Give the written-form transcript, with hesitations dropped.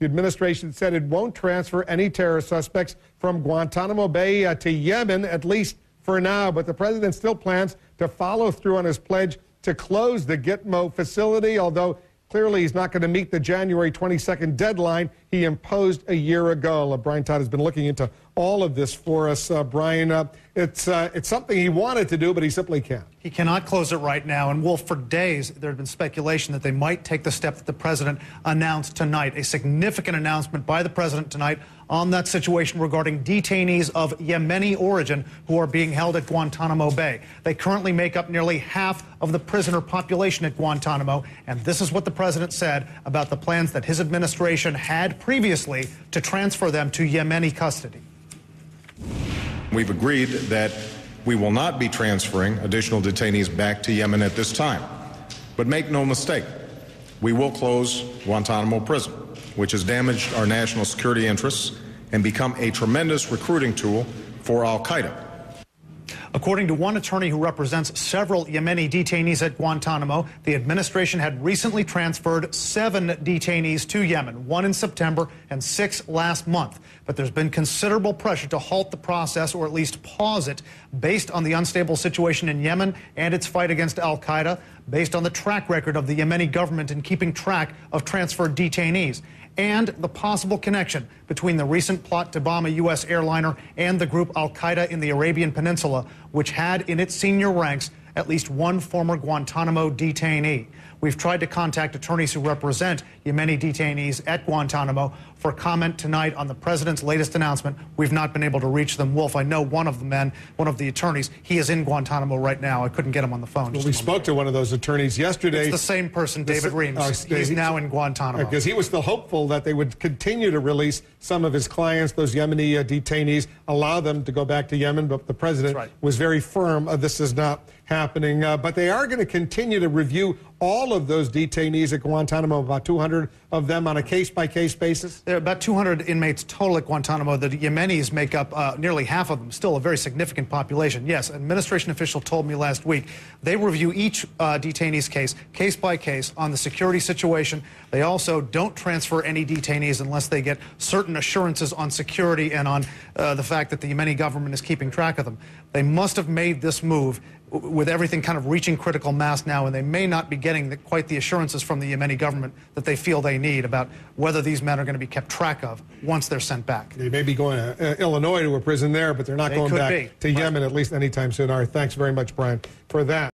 The administration said it won't transfer any terror suspects from Guantanamo Bay to Yemen, at least for now. But the president still plans to follow through on his pledge to close the Gitmo facility, although clearly he's not going to meet the January 22nd deadline he imposed a year ago. Brian Todd has been looking into all of this for us. Brian, it's something he wanted to do, but he simply can't. He cannot close it right now. And, Wolf, for days there had been speculation that they might take the step that the president announced tonight, a significant announcement by the president tonight on that situation regarding detainees of Yemeni origin who are being held at Guantanamo Bay. They currently make up nearly half of the prisoner population at Guantanamo, and this is what the president said about the plans that his administration had previously to transfer them to Yemeni custody. We've agreed that we will not be transferring additional detainees back to Yemen at this time. But make no mistake, we will close Guantanamo Prison, which has damaged our national security interests and become a tremendous recruiting tool for al-Qaeda. According to one attorney who represents several Yemeni detainees at Guantanamo, the administration had recently transferred 7 detainees to Yemen, 1 in September and 6 last month. But there's been considerable pressure to halt the process, or at least pause it, based on the unstable situation in Yemen and its fight against al-Qaeda, based on the track record of the Yemeni government in keeping track of transferred detainees, and the possible connection between the recent plot to bomb a U.S. airliner and the group al-Qaeda in the Arabian Peninsula, which had in its senior ranks at least one former Guantanamo detainee. We've tried to contact attorneys who represent Yemeni detainees at Guantanamo for comment tonight on the president's latest announcement. We've not been able to reach them. Wolf, I know one of the men, one of the attorneys. He is in Guantanamo right now. I couldn't get him on the phone. Well, we spoke to one of those attorneys yesterday. It's the same person, David Reams. He's now in Guantanamo. Because he was still hopeful that they would continue to release some of his clients, those Yemeni detainees, allow them to go back to Yemen. But the president was very firm. This is not happening. But they are going to continue to review all of those detainees at Guantanamo, about 200 of them on a case-by-case basis? There are about 200 inmates total at Guantanamo. The Yemenis make up nearly half of them, still a very significant population. Yes, an administration official told me last week they review each detainee's case by case, on the security situation. They also don't transfer any detainees unless they get certain assurances on security and on the fact that the Yemeni government is keeping track of them. They must have made this move with everything kind of reaching critical mass now, and they may not be getting quite the assurances from the Yemeni government that they feel they need about whether these men are going to be kept track of once they're sent back. They may be going to Illinois to a prison there, but they're not going back to Yemen, at least anytime soon. All right, thanks very much, Brian, for that.